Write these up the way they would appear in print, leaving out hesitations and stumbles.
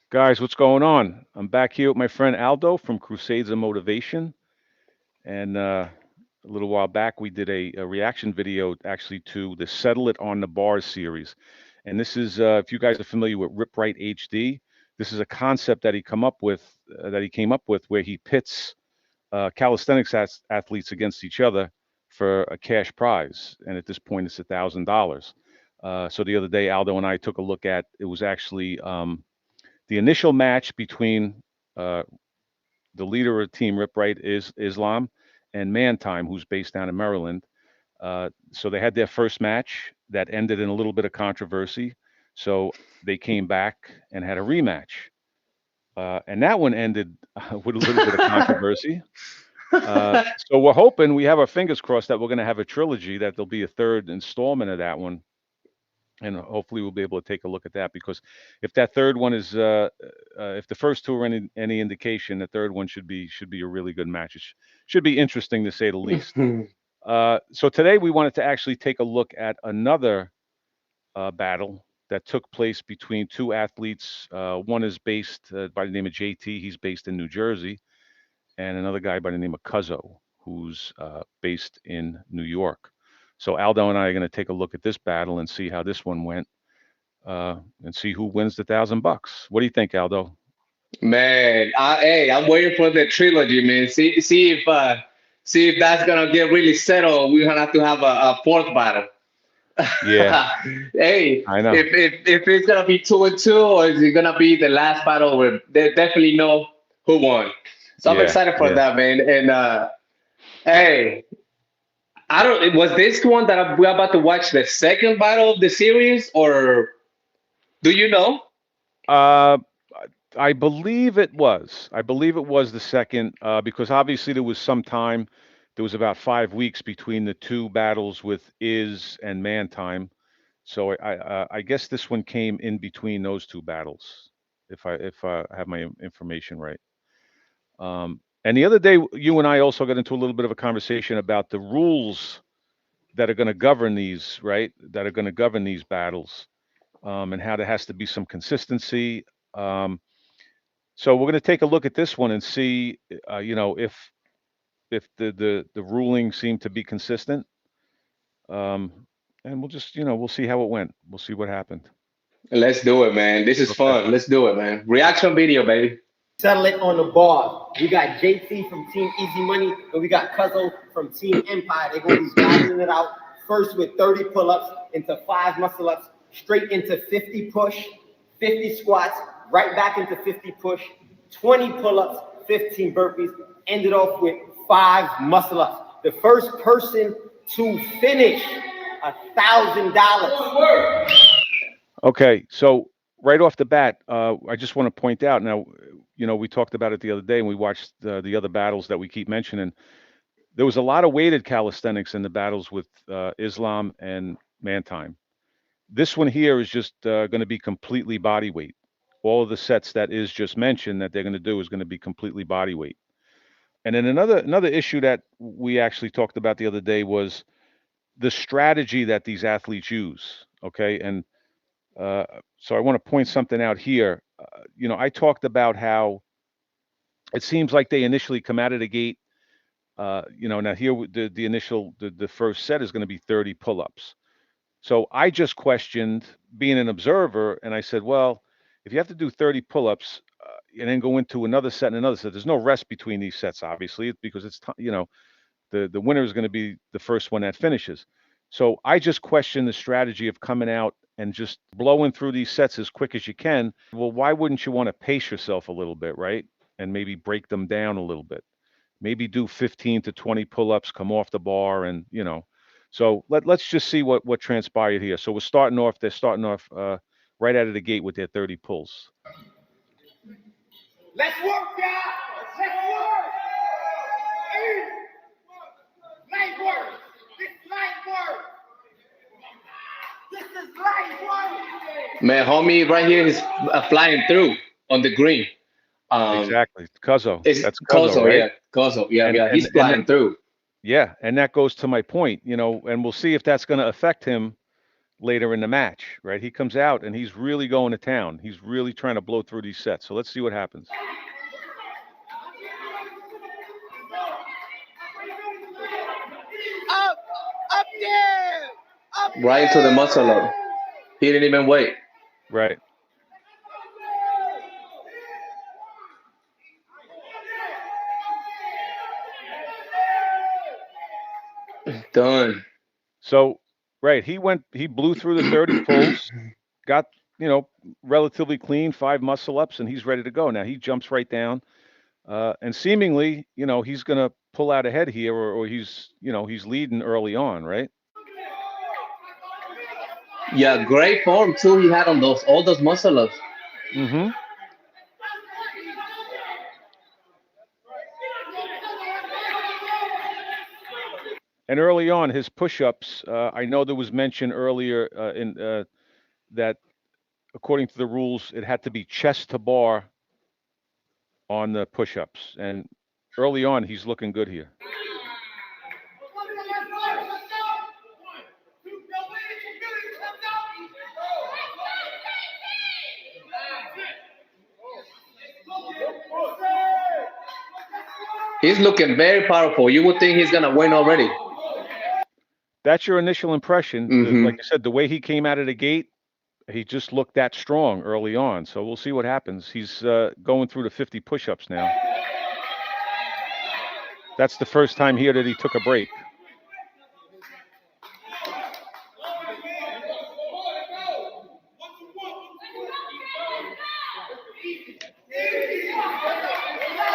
Guys, what's going on? I'm back here with my friend Aldo from Crusades of Motivation. And a little while back, we did a reaction video actually to the Settle It on the Bars series. And this is, if you guys are familiar with Rip Right HD, this is a concept that he came up with, where he pits calisthenics athletes against each other for a cash prize. And at this point, it's $1,000. So the other day, Aldo and I took a look at it was actually the initial match between uh, the leader of Team Rip Right is Islam and Man Time, who's based down in Maryland. So they had their first match that ended in a little bit of controversy. So they came back and had a rematch. And that one ended with a little bit of controversy. So we're hoping, we have our fingers crossed that we're going to have a trilogy, that there'll be a third installment of that one, and hopefully we'll be able to take a look at that, because if that third one is if the first two are any indication, the third one should be a really good match. Should be interesting, to say the least. So today we wanted to actually take a look at another battle that took place between two athletes. One is based by the name of JT. He's based in New Jersey, and another guy by the name of Cuzzo, who's based in New York. So Aldo and I are going to take a look at this battle and see how this one went, and see who wins the $1,000. What do you think, Aldo? Man, hey, I'm waiting for the trilogy, man. See if that's gonna get really settled. We're gonna have to have a fourth battle. Yeah, Hey, I know. if it's gonna be 2-2, or is it gonna be the last battle where they definitely know who won? So I'm Yeah, excited for yeah. that, man. And hey, I don't. Was this one that we're about to watch the second battle of the series, or do you know? Uh, I believe it was. I believe it was the second, because obviously there was some time. There was about 5 weeks between the two battles with Is and Man Time. So I guess this one came in between those two battles, if I have my information right. And the other day, you and I also got into a little bit of a conversation about the rules that are going to govern these, right? That are going to govern these battles, and how there has to be some consistency. Um, so we're going to take a look at this one and see, if the ruling seemed to be consistent. And we'll just, we'll see how it went. We'll see what happened. Let's do it, man. This is Okay. fun. Let's do it, man. Reaction video, baby. Settle it on the bar. We got JT from Team Easy Money, and we got Cuzzo from Team Empire. They're going to be battling it out first with 30 pull-ups into 5 muscle-ups, straight into 50 push, 50 squats, right back into 50 push, 20 pull-ups, 15 burpees, ended off with 5 muscle-ups. The first person to finish, $1,000. Okay. So right off the bat, I just want to point out now, we talked about it the other day, and we watched the other battles that we keep mentioning. There was a lot of weighted calisthenics in the battles with Islam and Man Time. This one here is just going to be completely body weight. All of the sets that is just mentioned that they're going to do is going to be completely body weight. And then another issue that we actually talked about the other day was the strategy that these athletes use. Okay, and uh, so I want to point something out here. I talked about how it seems like they initially come out of the gate. Now here the first set is going to be 30 pull-ups. So I just questioned, being an observer, and I said, well, if you have to do 30 pull-ups, and then go into another set and another set, there's no rest between these sets, obviously, because the winner is going to be the first one that finishes. So I just questioned the strategy of coming out and just blowing through these sets as quick as you can. Well, why wouldn't you want to pace yourself a little bit, right? And maybe break them down a little bit. Maybe do 15 to 20 pull-ups, come off the bar, and So let's just see what transpired here. So we're starting off. They're starting off right out of the gate with their 30 pulls. Let's work, y'all. Let's work. Light work. This light work. This is light work. Man, homie, right here is flying through on the green. Exactly, Cuzzo. It's That's Cuzzo, Cuzzo, right? yeah, Cuzzo, yeah, And yeah. and He's and that, flying through. yeah, and that goes to my point. And we'll see if that's going to affect him later in the match, right? He comes out and he's really going to town. He's really trying to blow through these sets. So let's see what happens. Up there! Right into the muscle up. He didn't even wait. Right. Done. So, right, he blew through the 30 pulls, got, relatively clean, 5 muscle ups, and he's ready to go. Now he jumps right down, and seemingly, he's going to pull out ahead here, or he's leading early on, right? Yeah, great form too. He had on all those muscle ups. Mm-hmm. And early on, his push-ups, I know there was mention earlier that according to the rules, it had to be chest to bar on the push-ups. And early on, he's looking good here. He's looking very powerful. You would think he's gonna win already. That's your initial impression. Mhm. Like I said, the way he came out of the gate, he just looked that strong early on. So we'll see what happens. He's going through the 50 push-ups now. That's the first time here that he took a break.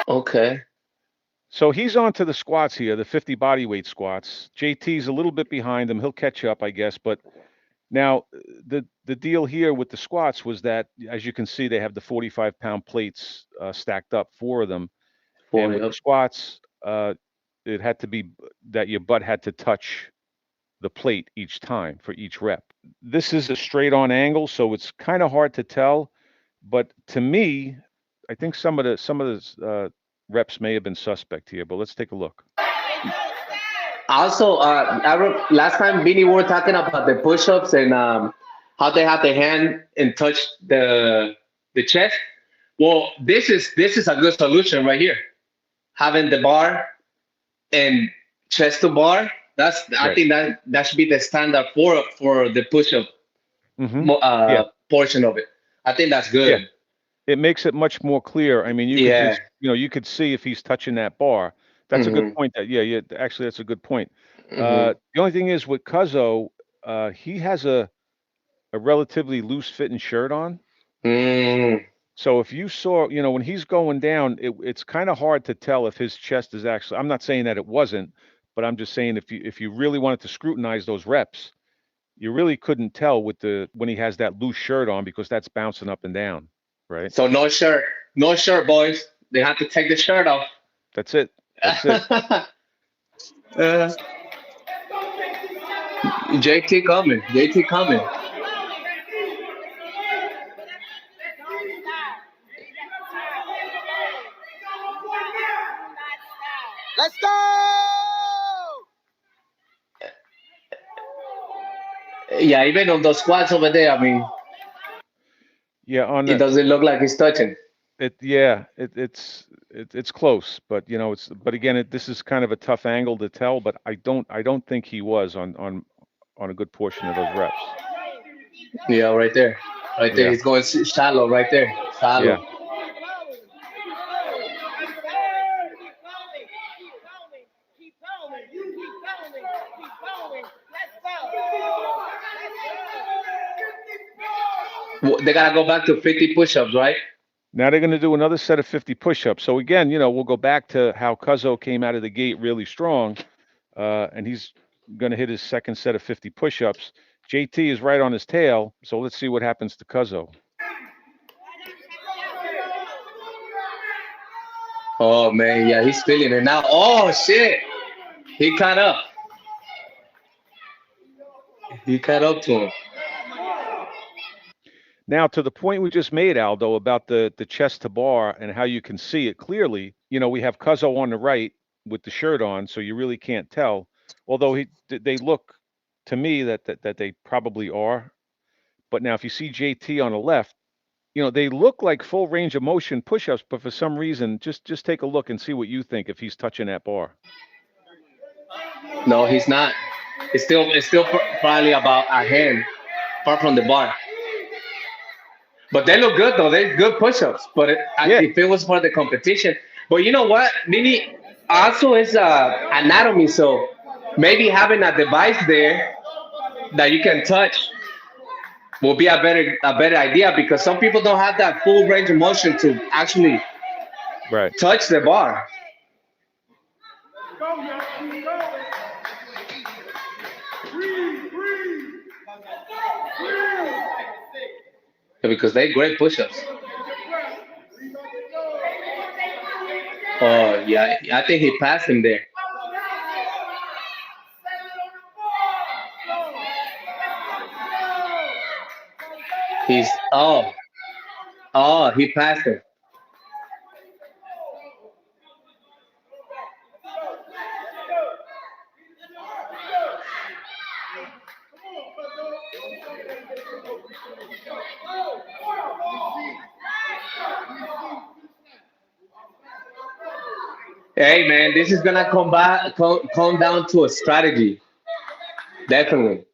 Okay. So he's on to the squats here, the 50 body weight squats. JT's a little bit behind him. He'll catch up, I guess. But now the deal here with the squats was that, as you can see, they have the 45-pound plates stacked up, 4 of them. And with the squats, it had to be that your butt had to touch the plate each time for each rep. This is a straight on angle, so it's kind of hard to tell. But to me, I think some of the reps may have been suspect here. But let's take a look. Also, last time, Vinny, we were talking about the push-ups and how they have the hand and touch the chest. Well, this is a good solution right here. Having the bar and chest to bar. I think that should be the standard for the push-up portion of it. I think that's good. Yeah. It makes it much more clear. I mean, you could just, you could see if he's touching that bar. That's a good point. Actually, that's a good point. The only thing is with Cuzzo, he has a relatively loose fitting shirt on. So if you saw, when he's going down, it's kind of hard to tell if his chest is actually. I'm not saying that it wasn't, but I'm just saying if you really wanted to scrutinize those reps, you really couldn't tell when he has that loose shirt on, because that's bouncing up and down, right? So no shirt, boys. They have to take the shirt off. That's it. That's it. JT coming. Let's go! Yeah, even on those squats over there, I mean, it doesn't look like he's touching. It's close, but but again, this is kind of a tough angle to tell. But I don't think he was on a good portion of those reps. Yeah, right there. He's going shallow right there. Shallow. Yeah. They gotta go back to 50 push-ups, right? Now they're going to do another set of 50 push-ups. So again, we'll go back to how Cuzzo came out of the gate really strong, and he's going to hit his second set of 50 push-ups. JT is right on his tail, so let's see what happens to Cuzzo. Oh man, yeah, he's feeling it now. Oh shit, he caught up. He caught up to him. Now, to the point we just made, Aldo, about the chest to bar and how you can see it clearly, we have Cuzzo on the right with the shirt on, so you really can't tell. Although they look to me that they probably are. But now if you see JT on the left, they look like full range of motion push-ups, but for some reason, just take a look and see what you think if he's touching that bar. No, he's not. It's still probably about a hand far from the bar. But they look good though. They're good push-ups. But Yeah. if it was for the competition, but you know what, Mini also is anatomy. So maybe having a device there that you can touch will be a better idea because some people don't have that full range of motion to actually Right. touch the bar. Because they great push-ups. Oh yeah, I think he passed him there. He's he passed him. Hey man, this is gonna come down to a strategy. Definitely.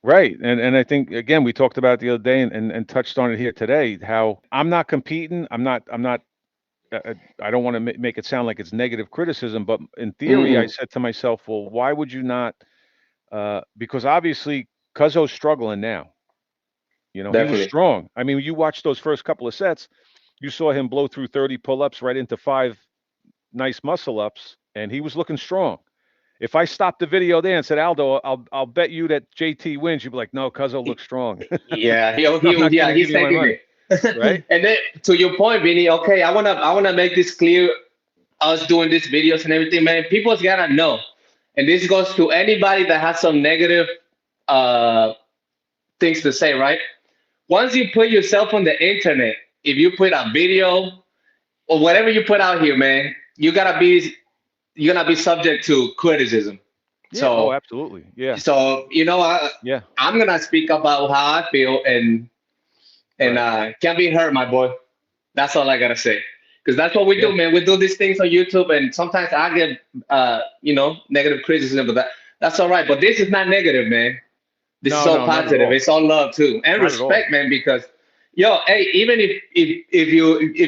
Right. And I think again we talked about it the other day and touched on it here today, how I'm not competing. I'm not I don't want to make it sound like it's negative criticism, but in theory, I Hmm. said to myself, well, why would you not? Because obviously, Cuzzo's struggling now. He was Definitely. strong. I mean, you watched those first couple of sets, you saw him blow through 30 pull-ups right into 5 nice muscle ups, and he was looking strong. If I stopped the video there and said, Aldo, I'll bet you that JT wins, you'd be like, no, Cuzzo looks strong. Yeah, I'm not going yeah, to give he's you my taking money, it. right? And then to your point, Vinny. Okay, I wanna make this clear. Us doing these videos and everything, man. People's gotta know, and this goes to anybody that has some negative uh things to say, right? Once you put yourself on the internet, if you put a video or whatever you put out here, man, you're gonna be subject to criticism. Yeah. Oh, So absolutely. Yeah. so Yeah. I'm gonna speak about how I feel and Right. can't be hurt, my boy. That's all I gotta say. Because that's what we do, Yeah. man. We do these things on YouTube, and sometimes I get, negative criticism, but that's all right. But this is not negative, man. This is No, all no, not at positive. all. It's all love too, and Not at all. respect, man. Because, yo, hey, even if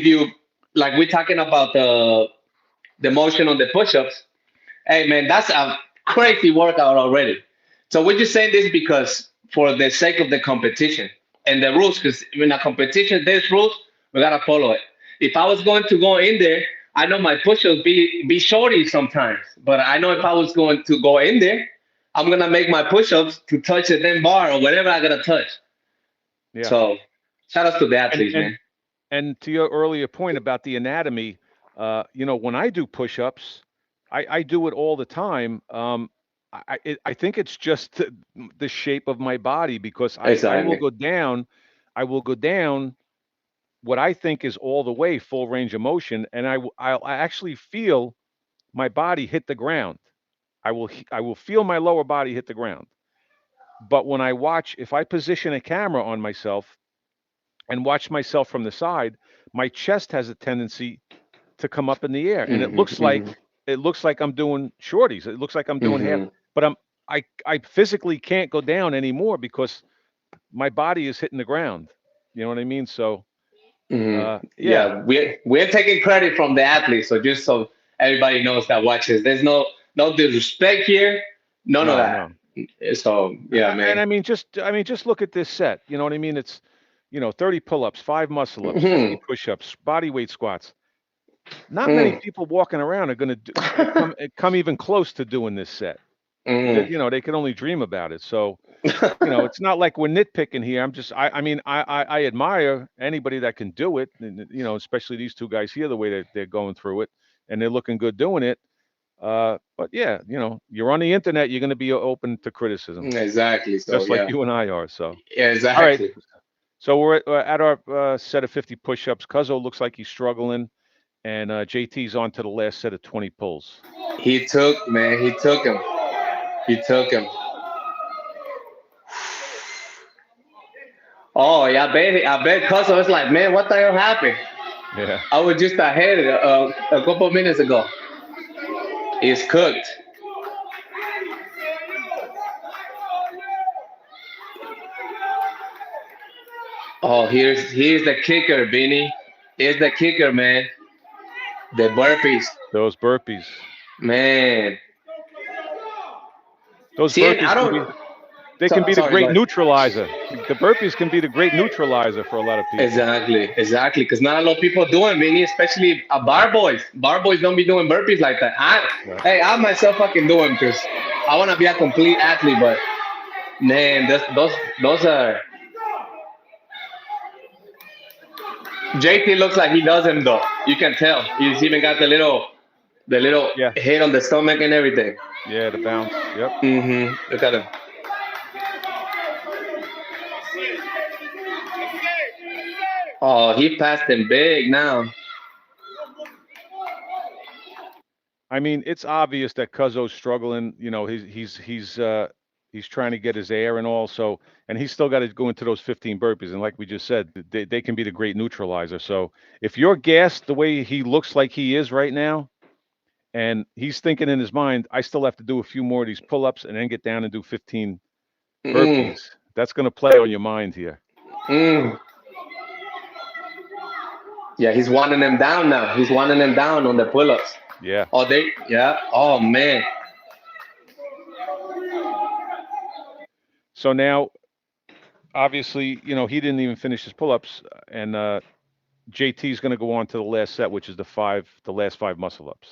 you like, we're talking about the motion on the push-ups. Hey, man, that's a crazy workout already. So we're just saying this because for the sake of the competition and the rules, because in a competition, there's rules, we gotta follow it. If I was going to go in there, I know my push-ups be shorty sometimes, but I know if I was going to go in there, I'm gonna make my push-ups to touch the damn bar or whatever I gotta touch. Yeah. So shout out to the And athletes, and man. and to your earlier point about the anatomy, when I do push-ups, I do it all the time. I think it's just the shape of my body because I will Exactly. go down, I will go down what I think is all the way full range of motion, and I actually feel my body hit the ground. I will feel my lower body hit the ground. But when I watch, if I position a camera on myself and watch myself from the side, my chest has a tendency to come up in the air, and it Hmm. looks Hmm. like I'm doing shorties. It looks like I'm doing half, Hmm. but I physically can't go down anymore because my body is hitting the ground. You know what I mean? So, Hmm. yeah, Yeah, we're taking credit from the athletes, so just so everybody knows that watches, there's no disrespect here, none of no, that. no, So yeah, and man. I mean, just look at this set. You know what I mean? It's 30 pull-ups, 5 muscle-ups, 50 Hmm. push-ups, body weight squats. Not many Mm. people walking around are going to come even close to doing this set. That Mm. they can only dream about it. So, it's not like we're nitpicking here. I mean, I admire anybody that can do it, and, especially these two guys here, the way that they're going through it, and they're looking good doing it. But yeah, you're on the internet, you're going to be open to criticism, Exactly. So just like yeah. you and I are. So, Yeah, all right. exactly. So we're at our set of 50 push-ups. Cuzzo looks like he's struggling, and JT's on to the last set of 20 pulls. He took, man. He took him. He took him. Oh yeah, I bet Cuzzo was like, man, what the hell happened? Yeah. I was just ahead a couple of minutes ago. It's cooked. Oh, here's the kicker, Benny. Here's the kicker, man. The burpees, Those burpees. man. Those See, and burpees I can don't. be. They can be the Sorry, go great ahead. neutralizer. The burpees can be the great neutralizer for a lot of people. Exactly. Because not a lot of people doing, Benny, especially bar boys. Bar boys don't be doing burpees like that. Right. Hey, I myself fucking do them because I want to be a complete athlete. But man, those are. JT looks like he does them though. You can tell. He's even got the little Yeah. hit on the stomach and everything. Yeah. The bounce. Yep. Look at him. Oh, he passed him big now. I mean, it's obvious that Cuzzo's struggling. You know, he's trying to get his air and all. So, and he's still got to go into those 15 burpees. And like we just said, they can be the great neutralizer. So, if you're gassed the way he looks like he is right now, and he's thinking in his mind, I still have to do a few more of these pull-ups and then get down and do 15 Mm, burpees. That's going to play on your mind here. mm. Yeah, he's wanting them down now. He's wanting them down on the pull-ups. Yeah. Oh, yeah. Oh man. So now, obviously, you know, he didn't even finish his pull-ups, and JT is going to go on to the last set, which is the last 5 muscle-ups.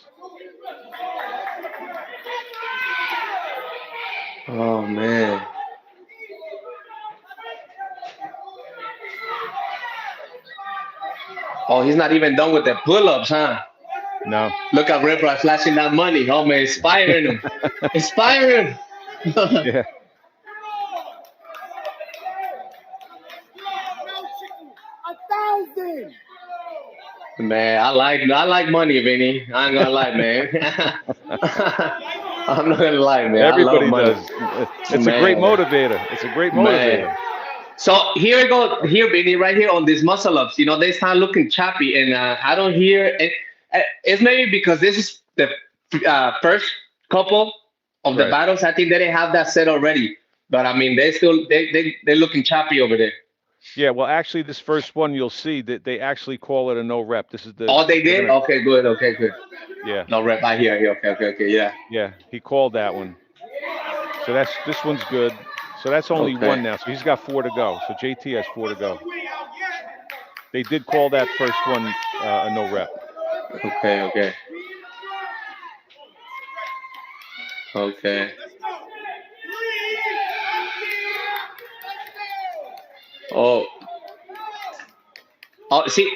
Oh man. Oh, he's not even done with the pull-ups, huh? No. Look at Ripper flashing that money. Oh man, inspiring him. Inspiring him. Yeah. Man, I like money, Vinny. I ain't gonna lie, man. I'm not gonna lie, man. I love Everybody money. does. It's a great Man, motivator. It's a great man. motivator. So here we go, here, Vinny, right here on these muscle ups. You know, they start looking choppy, and I don't hear it. It's maybe because this is the first couple of the Right. battles. I think they didn't have that set already, but I mean, they're looking choppy over there. Yeah. Well, actually, this first one you'll see that they actually call it a no rep. This is the. Oh, they they're did. gonna- Okay, good. Okay, good. Yeah. No rep. I hear. Okay. Yeah. Yeah. He called that one. So this one's good. So that's only Okay. one now. So he's got 4 to go. So JT has 4 to go. They did call that first one a no rep. Okay. Oh. Oh, see,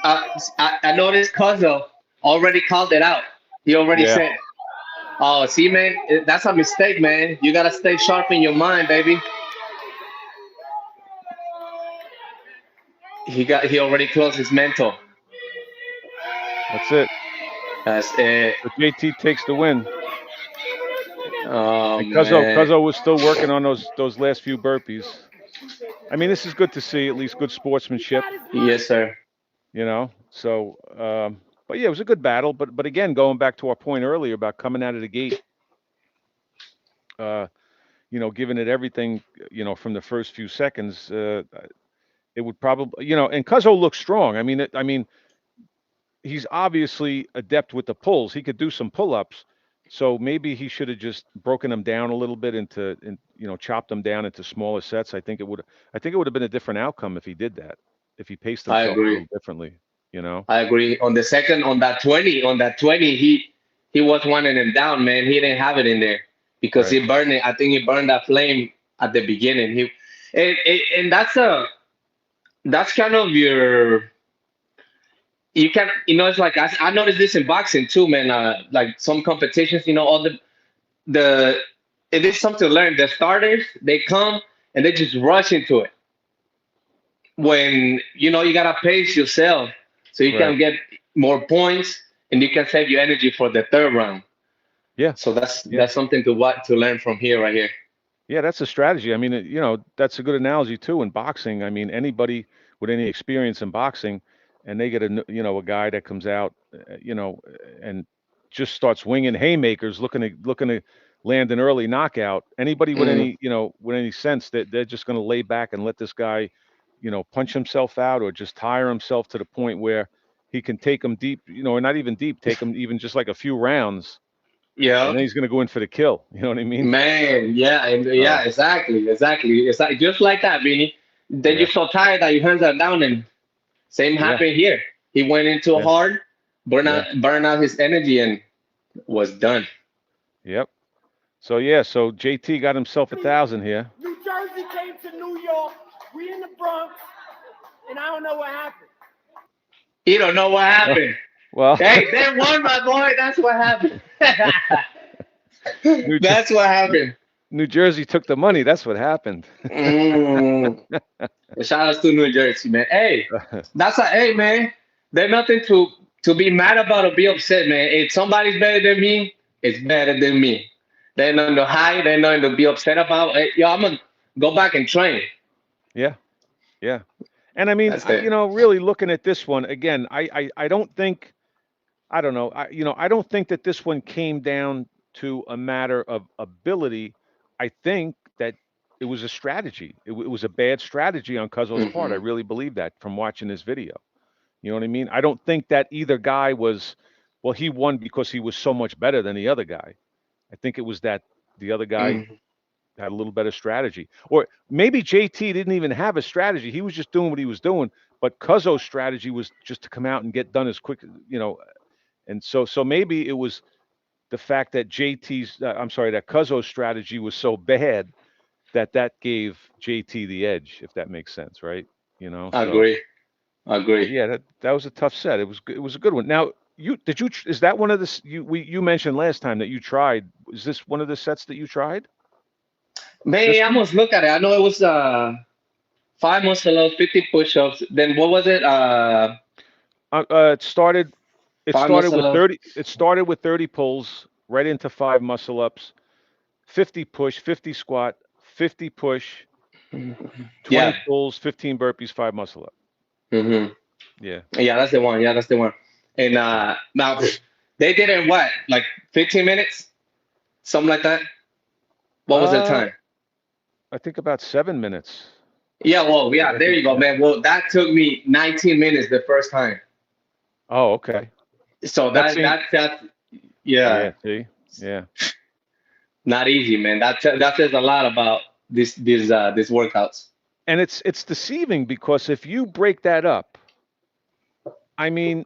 I noticed Cuzzo already called it out. He already Yeah. said, "Oh, see, man, that's a mistake, man. You gotta stay sharp in your mind, baby." He already closed his mental. That's it. That's it. So JT takes the win. Oh And man. Cuzzo was still working on those last few burpees. I mean, this is good to see. At least good sportsmanship. Yes, sir. You know. So, but yeah, it was a good battle. But again, going back to our point earlier about coming out of the gate, you know, giving it everything, you know, from the first few seconds, it would probably, you know, and Cuzzo looks strong. I mean, he's obviously adept with the pulls. He could do some pull-ups. So maybe he should have just broken them down a little bit you know, chopped them down into smaller sets. I think it would have been a different outcome if he did that. If he paced I himself a agree. little differently, you know. I agree. On that 20, he was wanting him down, man. He didn't have it in there because Right. he burned it. I think he burned that flame at the beginning. And that's kind of you can, you know, it's like I noticed this in boxing too, man. Like some competitions, you know, all it is something to learn. The starters, they come and they just rush into it. When you know you gotta pace yourself so you can Right. get more points and you can save your energy for the third round. Yeah. So that's Yeah. something to learn from here, right here. Yeah, that's a strategy. I mean, you know, that's a good analogy too in boxing. I mean, anybody with any experience in boxing, and they get you know, a guy that comes out, you know, and just starts winging haymakers, looking to land an early knockout. Anybody with Mm. any, you know, with any sense that they're just going to lay back and let this guy, you know, punch himself out or just tire himself to the point where he can take him deep, you know, or not even deep, take him even just like a few rounds, and Yeah. then he's going to go in for the kill. You know what I mean? Man, yeah, and So yeah, exactly. It's like just like that, Vinny. Then you're yeah, so tired that your hands are down, and same yeah, happened here. He went into yeah, hard, yeah. burn out his energy, and was done. Yep. So yeah, so JT got himself 1,000 here. New Jersey came to New York. We in the Bronx, and I don't know what happened. You don't know what happened. Well, Hey, they won, my boy. That's what happened. New Jer- That's what happened. New Jersey took the money. That's what happened. Mm. Shout out to New Jersey, man. Hey, that's a hey, man. There's nothing to be mad about or be upset, man. If somebody's better than me, it's better than me. There's nothing to hide. There's nothing to be upset about. Hey, yo, I'm gonna go back and train. Yeah, yeah. And I mean, That's it. you know, really looking at this one again, I don't think, I don't know, you know, I don't think that this one came down to a matter of ability. I think that it was a strategy. It was a bad strategy on Cuzzo's part. I Hmm. really believe that from watching this video. You know what I mean? I don't think that either guy was, well, he won because he was so much better than the other guy. I think it was that the other guy Hmm. had a little better strategy. Or maybe JT didn't even have a strategy. He was just doing what he was doing. But Cuzzo's strategy was just to come out and get done as quick, you know. And so maybe it was the fact that I'm sorry, that Cuzzo's strategy was so bad that that gave JT the edge, if that makes sense, right? You know, so. Agree. But Agree. yeah, that was a tough set. It was a good one. Now, is that one of the you mentioned last time that you tried? Is this one of the sets that you tried? Man, This I one? must look at it. I know it was 5 muscle ups, 50 push-ups. Then what was it? It started. It Five started muscle with ups. 30. It started with 30 pulls, right into 5 muscle ups, 50 push, 50 squat, 50 push, 20 Yeah. pulls, 15 burpees, 5 muscle up. Hmm. Yeah. Yeah, that's the one. Yeah, that's the one. And now they did it in what, like 15 minutes, something like that. What was the Uh, time? I think about 7 minutes. Yeah, well, yeah, I there think. you go, Yeah. man. Well, that took me 19 minutes the first time. Oh, okay. So That seemed. that yeah, Yeah. See. Yeah. not easy, man. That says a lot about these workouts. And it's deceiving because if you break that up, I mean,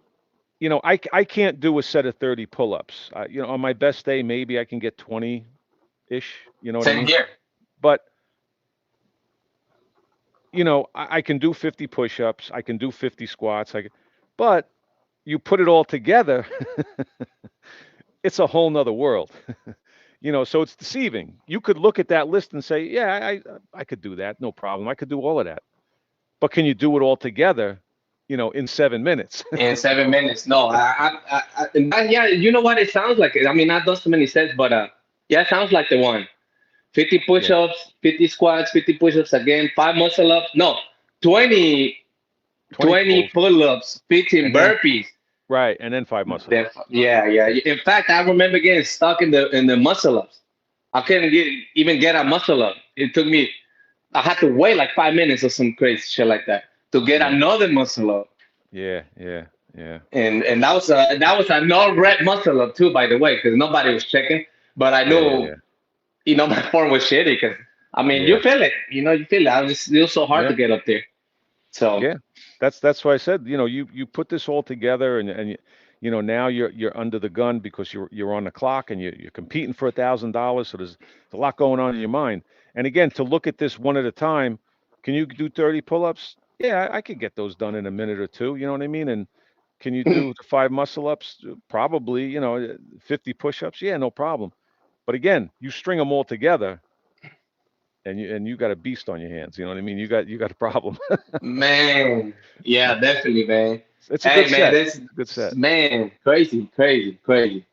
you know, I can't do a set of 30 pull-ups. You know, on my best day, maybe I can get 20-ish. You know what I Same mean? here. But you know, I can do 50 push-ups. I can do 50 squats. But you put it all together, it's a whole nother world. You know, so it's deceiving. You could look at that list and say, yeah, I could do that, no problem. I could do all of that. But can you do it all together, you know, in 7 minutes? In 7 minutes. No, and yeah, you know what? It sounds like it. I mean, not those too many sets, but yeah, it sounds like the one. 50 Yeah, push-ups, 50 squats, 50 push-ups again, 5 muscle ups. No, 20, 20 20 pulls pull-ups, 15 and then burpees. right, and then 5 muscle Then, ups. yeah, yeah. Yeah, In fact, I remember getting stuck in the muscle ups. I couldn't even get a muscle up. It took me. I had to wait like 5 minutes or some crazy shit like that to get yeah, another muscle up. yeah, yeah, yeah, And that was a no rep muscle up too, by the way, because nobody was checking. But I yeah, knew, yeah, my form was shitty because I mean you yeah, feel it, you feel it. It was so hard yeah, to get up there. So yeah. That's why I said, you know, you put this all together and you know, now you're under the gun because you're on the clock and you're competing for $1,000. So there's a lot going on in your mind. And again, to look at this one at a time, can you do 30 pull-ups? Yeah, I could get those done in a minute or two. You know what I mean? And can you do the 5 muscle ups? Probably. You know, 50 push-ups. Yeah, no problem. But again, you string them all together, and you got a beast on your hands. You know what I mean? You got a problem. man, yeah, So definitely, man. it's a good Hey, man, set. this It's a good set. man, crazy, crazy, crazy.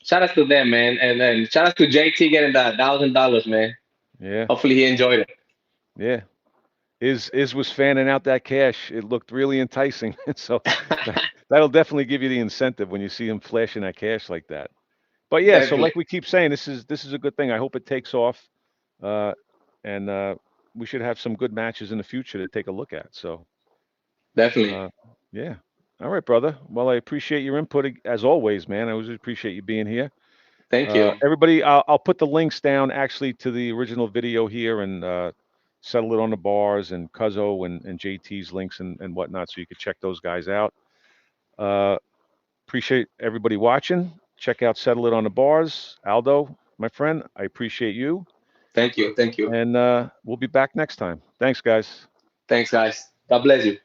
Shout out to them, man, and then shout out to JT getting that $1,000, man. Yeah. Hopefully he enjoyed it. Yeah. Is was fanning out that cash. It looked really enticing. So that'll definitely give you the incentive when you see him flashing that cash like that. But yeah, so like Definitely. we keep saying, this is a good thing. I hope it takes off, and we should have some good matches in the future to take a look at. So Definitely. yeah, all right, brother. Well, I appreciate your input as always, man. I always appreciate you being here. Thank you. Everybody, I'll put the links down actually to the original video here and settle it on the bars and Cuzzo and JT's links and whatnot, so you could check those guys out. Appreciate everybody watching. Check out Settle It on the Bars. Aldo, my friend, I appreciate you. Thank you. Thank you. And we'll be back next time. Thanks, guys. Thanks, guys. God bless you.